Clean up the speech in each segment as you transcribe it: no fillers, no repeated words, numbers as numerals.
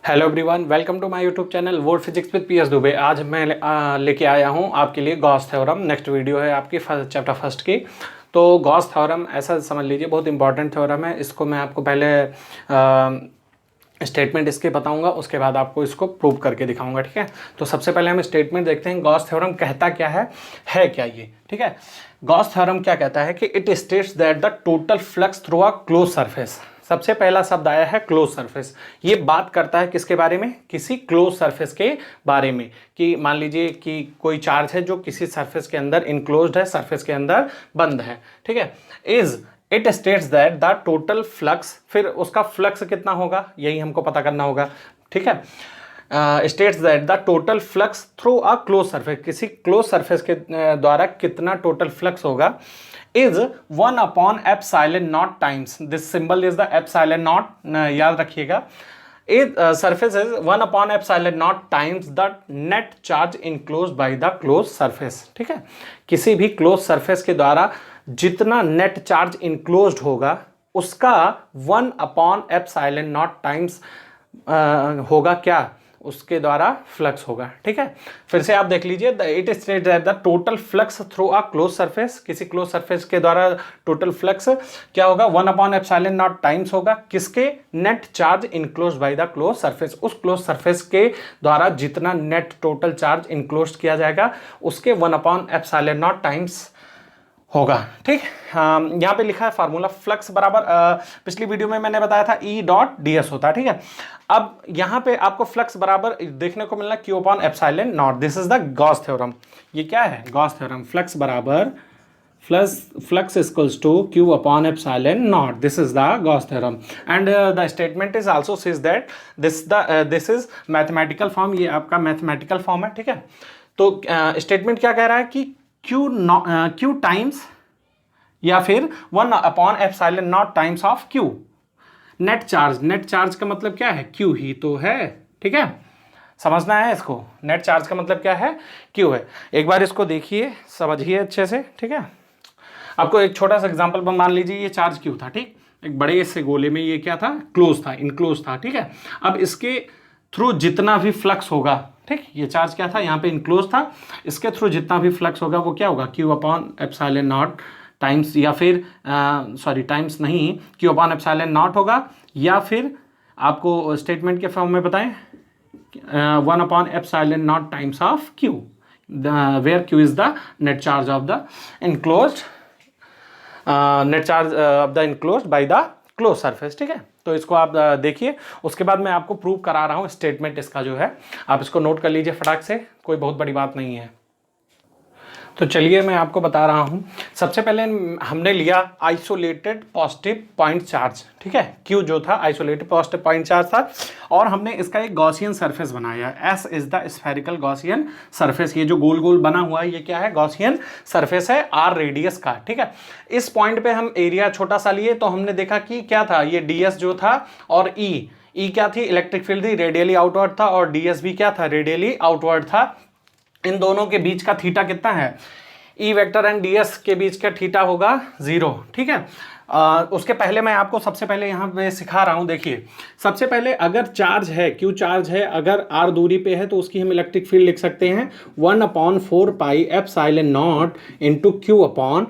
Hello everyone, welcome to my YouTube channel world physics with PS Dubey. आज मैं लेके आया हूँ आपके लिए गॉस थ्योरम। नेक्स्ट वीडियो है आपकी चैप्टर फर्स्ट की। तो गॉस थ्योरम ऐसा समझ लीजिए बहुत इंपॉर्टेंट थ्योरम है। इसको मैं आपको पहले स्टेटमेंट इसके बताऊंगा, उसके बाद आपको इसको प्रूव करके दिखाऊंगा। ठीक है, तो सबसे पहले हम स्टेटमेंट देखते हैं। गॉस थ्योरम कहता क्या है क्या ये। ठीक है, गॉस थ्योरम क्या कहता है कि it states that the total flux through a close surface. सबसे पहला शब्द आया है क्लोज सरफेस। ये बात करता है किसके बारे में? किसी क्लोज सरफेस के बारे में। कि मान लीजिए कि कोई चार्ज है जो किसी सरफेस के अंदर इनक्लोज्ड है, सरफेस के अंदर बंद है। ठीक है, is it states that the total flux, फिर उसका फ्लक्स कितना होगा यही हमको पता करना होगा। ठीक है, states that the total flux through a close surface, किसी क्लोज सरफेस के द्वारा कितना टोटल फ्लक्स होगा, is 1 upon epsilon naught times, this symbol is the epsilon not, याद रखिएगा। Surface is 1 upon epsilon naught times the net charge enclosed by the close surface. ठीक है, किसी भी क्लोज सरफेस के द्वारा जितना नेट चार्ज इनक्लोज्ड होगा उसका 1 अपॉन एप्सिलॉन नॉट टाइम्स होगा क्या, उसके द्वारा फ्लक्स होगा। ठीक है, फिर से आप देख लीजिए, it states that the total flux through a close surface, किसी क्लोज सरफेस के द्वारा टोटल फ्लक्स क्या होगा, 1 अपॉन एप्सिलॉन नॉट टाइम्स होगा किसके, net charge enclosed by the close surface, उस क्लोज सरफेस के द्वारा जितना नेट टोटल चार्ज इनक्लोज्ड किया जाएगा उसके 1 अपॉन एप्सिलॉन नॉट टाइम्स होगा। ठीक, यहाँ पे लिखा है फार्मूला फ्लक्स बराबर, पिछली वीडियो में मैंने बताया था ई डॉट डी एस होता है। ठीक है, अब यहाँ पे आपको फ्लक्स बराबर देखने को मिलना Q upon epsilon naught, this is the Gauss theorem. ये क्या है? Gauss theorem. फ्लक्स बराबर flux equals to Q upon epsilon naught, this is the Gauss theorem. And the statement is also says that this is mathematical form, ये आपका mathematical form है। ठीक है, तो स्टेटमेंट क्या कह रहा है कि क्यू टाइम्स या फिर 1 upon epsilon naught times of Q net charge. Net charge का मतलब क्या है? क्यू ही तो है। ठीक है, समझना है इसको। नेट चार्ज का मतलब क्या है? क्यू है। एक बार इसको देखिए, समझिए अच्छे से। ठीक है, आपको एक छोटा सा एग्जांपल पर मान लीजिए ये चार्ज क्यू था। ठीक, एक बड़े से गोले में ये क्या था, क्लोज था, इनक्लोज था। ठीक है, अब इसके थ्रू जितना भी फ्लक्स होगा, ठीक, ये चार्ज क्या था, यहाँ पे इनक्लोज था, इसके थ्रू जितना भी फ्लक्स होगा वो क्या होगा, Q upon epsilon naught times, या फिर सॉरी टाइम्स नहीं, क्यू अपॉन एप्सिलॉन नॉट होगा, या फिर आपको स्टेटमेंट के फॉर्म में बताएं 1 upon epsilon naught times of Q, where Q is the net charge of the enclosed, net charge of the enclosed by the close surface. ठीक है, तो इसको आप देखिए, उसके बाद मैं आपको प्रूव करा रहा हूं स्टेटमेंट इसका जो है, आप इसको नोट कर लीजिए फटाक से, कोई बहुत बड़ी बात नहीं है। तो चलिए मैं आपको बता रहा हूं। सबसे पहले हमने लिया आइसोलेटेड पॉजिटिव पॉइंट चार्ज। ठीक है, क्यू जो था आइसोलेटेड पॉजिटिव पॉइंट चार्ज था, और हमने इसका एक गॉसियन सरफेस बनाया। S is the spherical Gaussian surface. ये जो गोल गोल बना हुआ है ये क्या है? गॉसियन सरफेस है, आर रेडियस का। ठीक है, इस पॉइंट पे हम एरिया छोटा सा लिए तो हमने देखा कि क्या था, ये ds जो था, और ई क्या थी, इलेक्ट्रिक फील्ड थी, रेडियली आउटवर्ड था, और ds भी क्या था, रेडियली आउटवर्ड था। इन दोनों के बीच का थीटा कितना है, ई वेक्टर एंड ds के बीच का थीटा होगा 0। ठीक है, उसके पहले मैं आपको सबसे पहले यहाँ पे सिखा रहा हूँ। देखिए, सबसे पहले अगर चार्ज है, क्यू चार्ज है, अगर r दूरी पे है तो उसकी हम इलेक्ट्रिक फील्ड लिख सकते हैं 1 upon 4 pi epsilon not into Q upon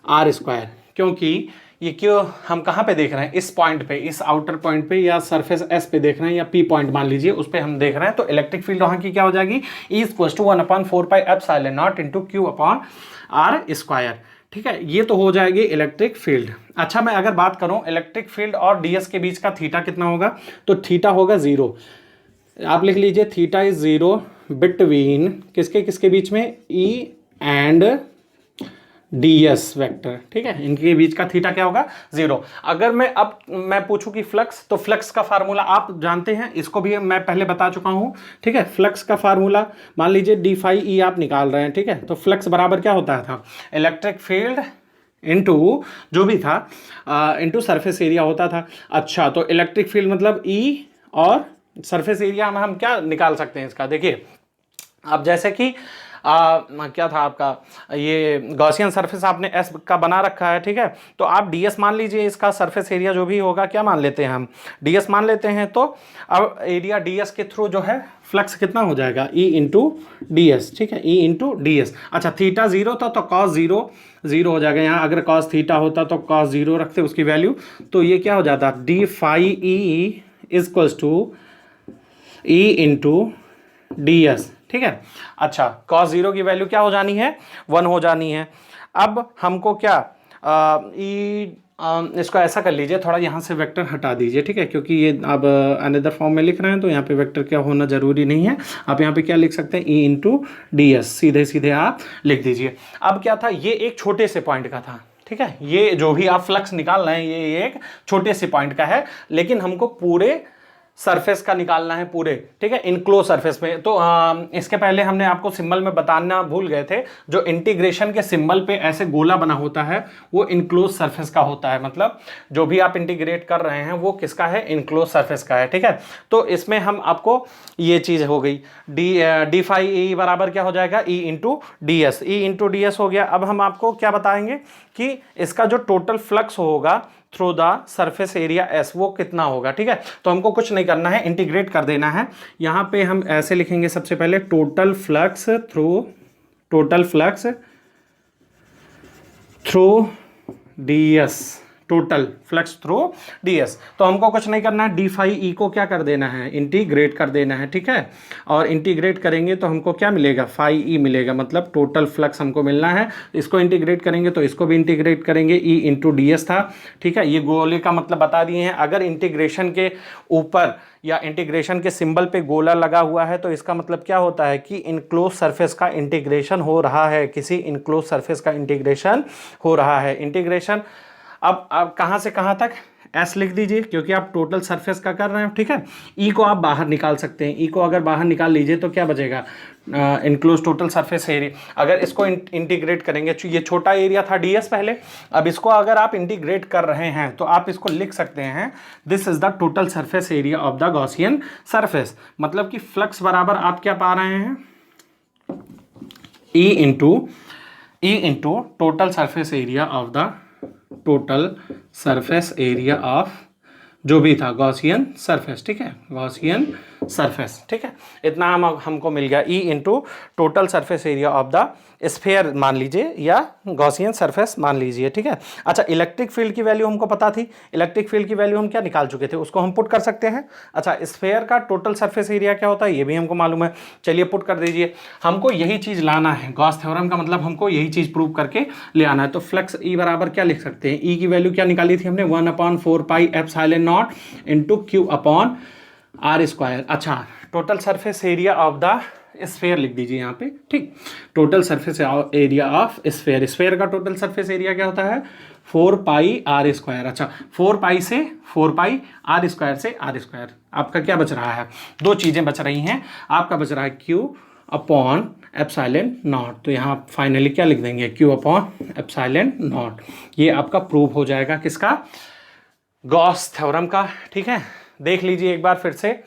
are square. क्योंकि ये क्यों हम कहाँ पे देख रहे हैं, इस पॉइंट पे, इस आउटर पॉइंट पे, या सरफेस एस पे देख रहे हैं, या पी पॉइंट मान लीजिए, उस पे हम देख रहे हैं, तो इलेक्ट्रिक फील्ड वहाँ की क्या हो जाएगी, E equal to 1 upon 4 pi epsilon not into Q upon are square. ठीक है, ये तो हो जाएगी इलेक्ट्रिक फील्ड। अच्छा, मैं अगर बात करूं इलेक्ट्रिक फील्ड और ds के बीच का थीटा कितना होगा, तो थीटा होगा 0। आप लिख लीजिए थीटा इज 0 बिटवीन किसके किसके बीच में, E एंड ds वेक्टर। ठीक है, इनके बीच का थीटा क्या होगा, 0। अगर मैं पूछूं कि फ्लक्स, तो फ्लक्स का फार्मूला आप जानते हैं, इसको भी मैं पहले बता चुका हूं। ठीक है, फ्लक्स का फार्मूला मान लीजिए डी फाई ई आप निकाल रहे हैं। ठीक है, तो फ्लक्स बराबर क्या होता था, इलेक्ट्रिक फील्ड इनटू जो भी था इनटू सरफेस एरिया होता था। अच्छा, तो इलेक्ट्रिक फील्ड मतलब E, और सरफेस एरिया हम क्या निकाल सकते हैं इसका, देखिए अब जैसे कि क्या था आपका, ये गॉसियन सरफेस आपने एस का बना रखा है, ठीक है। तो आप ds मान लीजिए, इसका सरफेस एरिया जो भी होगा क्या मान लेते हैं हम, ds मान लेते हैं। तो अब एरिया ds के थ्रू जो है फ्लक्स कितना हो जाएगा, E इंटू डी एस, ठीक है, E इंटू डी एस। अच्छा थीटा जीरो था तो कॉस जीरो जीरो हो जाएगा, यहाँ अगर कॉस थीटा होता तो कॉस जीरो रखते उसकी वैल्यू, तो ये क्या हो जाता, d phi E equals to E into d s, ठीक है। अच्छा कॉस जीरो की वैल्यू क्या हो जानी है, 1 हो जानी है। अब हमको क्या इसको ऐसा कर लीजिए, थोड़ा यहाँ से वेक्टर हटा दीजिए, ठीक है, क्योंकि ये अब अनदर फॉर्म में लिख रहे हैं तो यहाँ पे वेक्टर क्या होना जरूरी नहीं है। आप यहाँ पे क्या लिख सकते हैं, E इंटू डी एस, सीधे सीधे आप लिख दीजिए। अब क्या था, ये एक छोटे से पॉइंट का था, ठीक है, ये जो भी आप फ्लक्स निकाल रहे हैं ये एक छोटे से पॉइंट का है, लेकिन हमको पूरे सरफेस का निकालना है पूरे, ठीक है, इनक्लोज सरफेस में। तो इसके पहले हमने आपको सिंबल में बताना भूल गए थे, जो इंटीग्रेशन के सिंबल पे ऐसे गोला बना होता है वो इनक्लोज सरफेस का होता है, मतलब जो भी आप इंटीग्रेट कर रहे हैं वो किसका है, इनक्लोज सरफेस का है, ठीक है। तो इसमें हम आपको ये चीज हो गई, डी फाई ई बराबर क्या हो जाएगा, E into d S, E into d S हो गया। अब हम आपको क्या बताएंगे कि इसका जो टोटल फ्लक्स होगा through the surface area S वो कितना होगा, ठीक है। तो हमको कुछ नहीं करना है, इंटीग्रेट कर देना है। यहां पे हम ऐसे लिखेंगे, सबसे पहले total flux through DS, total flux through DS. तो हमको कुछ नहीं करना है, डी फाई ई को क्या कर देना है, इंटीग्रेट कर देना है, ठीक है। और इंटीग्रेट करेंगे तो हमको क्या मिलेगा, फाई ई मिलेगा, मतलब टोटल फ्लक्स हमको मिलना है। इसको इंटीग्रेट करेंगे तो इसको भी इंटीग्रेट करेंगे, E इंटू डी एस था, ठीक है। ये गोले का मतलब बता दिए हैं। अगर इंटीग्रेशन के ऊपर या इंटीग्रेशन के सिंबल पे गोला लगा हुआ है तो इसका मतलब क्या होता है कि इनक्लोज सरफेस का इंटीग्रेशन हो रहा है, किसी इनक्लोज सरफेस का इंटीग्रेशन हो रहा है। इंटीग्रेशन अब कहां से कहां तक, एस लिख दीजिए क्योंकि आप टोटल सरफेस का कर रहे हैं, ठीक है। ई को आप बाहर निकाल सकते हैं, ई को अगर बाहर निकाल लीजिए तो क्या बचेगा, इनक्लोज टोटल सरफेस एरिया। अगर इसको इंटीग्रेट करेंगे, ये छोटा एरिया था डीएस पहले, अब इसको अगर आप इंटीग्रेट कर रहे हैं तो आप इसको लिख सकते हैं, this is the total surface area of the Gaussian surface. मतलब कि फ्लक्स बराबर आप क्या पा रहे हैं, E into total surface area of the total surface area of जो भी था गॉसियन सरफेस, ठीक है, गॉसियन सरफेस, ठीक है। इतना हमको मिल गया, E into total surface area of the sphere मान लीजिए या गॉसियन सरफेस मान लीजिए, ठीक है। अच्छा इलेक्ट्रिक फील्ड की वैल्यू हमको पता थी, इलेक्ट्रिक फील्ड की वैल्यू हम क्या निकाल चुके थे, उसको हम पुट कर सकते हैं। अच्छा स्फीयर का टोटल सरफेस एरिया क्या होता है ये भी हमको मालूम है, चलिए पुट कर दीजिए। हमको यही चीज़ लाना है, गॉस थ्योरम का मतलब हमको यही चीज़ प्रूव करके ले आना है। तो फ्लक्स E बराबर क्या लिख सकते हैं, E की वैल्यू क्या निकाली थी हमने, 1/4 pi epsilon not into Q upon are square. अच्छा total surface area of the sphere लिख दीजिए यहाँ पे, ठीक, total surface area of sphere, sphere का टोटल सरफेस एरिया क्या होता है, 4 पाई आर स्क्वायर। अच्छा 4 पाई से 4 पाई आर स्क्वायर से आर स्क्वायर, आपका क्या बच रहा है, दो चीज़ें बच रही हैं, आपका बच रहा है क्यू अपॉन एप्सिलॉन नॉट। तो यहाँ फाइनली क्या लिख देंगे, क्यू अपॉन एप्सिलॉन नॉट। ये आपका प्रूव हो जाएगा किसका, गॉस थ्योरम का, ठीक है। देख लीजिए एक बार फिर से,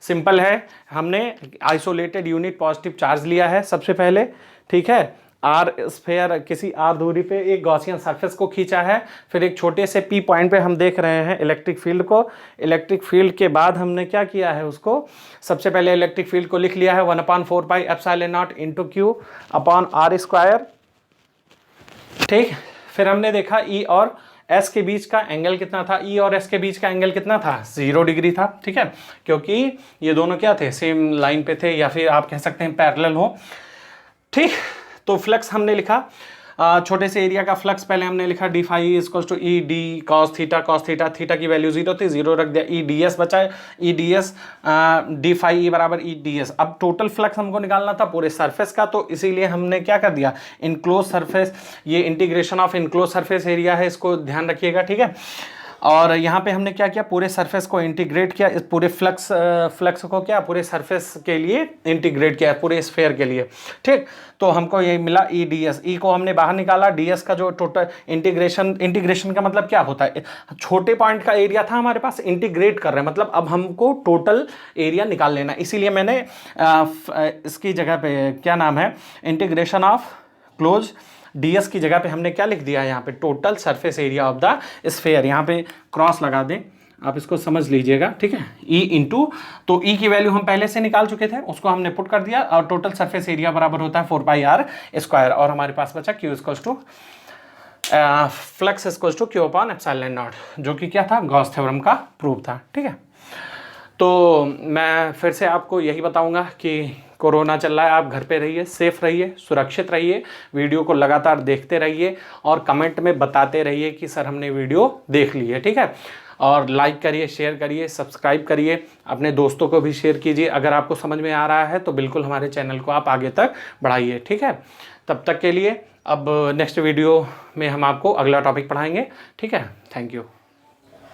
सिंपल है, हमने आइसोलेटेड यूनिट पॉजिटिव चार्ज लिया है सबसे पहले, ठीक है, आर स्फीयर किसी आर दूरी पे एक गॉसियन सरफेस को खींचा है, फिर एक छोटे से पी पॉइंट पे हम देख रहे हैं इलेक्ट्रिक फील्ड को। इलेक्ट्रिक फील्ड के बाद हमने क्या किया है, उसको सबसे पहले इलेक्ट्रिक फील्ड को लिख लिया है 1/4 pi epsilon not into Q upon are square, ठीक। फिर हमने देखा ई और एस के बीच का एंगल कितना था, ई और एस के बीच का एंगल कितना था, 0 डिग्री था, ठीक है, क्योंकि ये दोनों क्या थे, सेम लाइन पे थे, या फिर आप कह सकते हैं पैरेलल हो, ठीक। तो फ्लक्स हमने लिखा, छोटे से एरिया का फ्लक्स पहले हमने लिखा d phi equals to E d cos theta, theta की वैल्यू 0 थी, 0 रख दिया, ई डी एस बचा है, E d s d phi E बराबर ई डी एस। अब टोटल फ्लक्स हमको निकालना था पूरे सरफेस का, तो इसीलिए हमने क्या कर दिया, इनक्लोज सरफेस, ये integration of enclose surface area है, इसको ध्यान रखिएगा, ठीक है। और यहाँ पे हमने क्या किया, पूरे सरफेस को इंटीग्रेट किया, इस पूरे फ्लक्स को क्या पूरे सरफेस के लिए इंटीग्रेट किया, पूरे स्फेयर के लिए। ठीक, तो हमको यही मिला ई डी एस। ई को हमने बाहर निकाला, डी एस का जो टोटल इंटीग्रेशन का मतलब क्या होता है, छोटे पॉइंट का एरिया था हमारे पास, इंटीग्रेट कर रहे हैं मतलब अब हमको टोटल एरिया निकाल लेना। इसीलिए मैंने इसकी जगह पे क्या नाम है, इंटीग्रेशन ऑफ क्लोज ds की जगह पे हमने क्या लिख दिया है यहाँ पे, total surface area of the sphere. यहाँ पे क्रॉस लगा दें, आप इसको समझ लीजिएगा। ठीक है, E इंटू, तो E की वैल्यू हम पहले से निकाल चुके थे, उसको हमने पुट कर दिया, और टोटल सरफेस एरिया बराबर होता है 4πr², और हमारे पास बचा Q equals to flux equals to Q/ε0, जो कि क्या था, गॉस थ्योरम का प्रूफ था। ठीक है, तो मैं फिर से आपको यही बताऊंगा कि कोरोना चल रहा है, आप घर पे रहिए, सेफ रहिए, सुरक्षित रहिए, वीडियो को लगातार देखते रहिए और कमेंट में बताते रहिए कि सर हमने वीडियो देख ली है। ठीक है, और लाइक करिए, शेयर करिए, सब्सक्राइब करिए, अपने दोस्तों को भी शेयर कीजिए। अगर आपको समझ में आ रहा है तो बिल्कुल हमारे चैनल को आप आगे तक बढ़ाइए। ठीक है, तब तक के लिए अब नेक्स्ट वीडियो में हम आपको अगला टॉपिक पढ़ाएंगे। ठीक है, थैंक यू।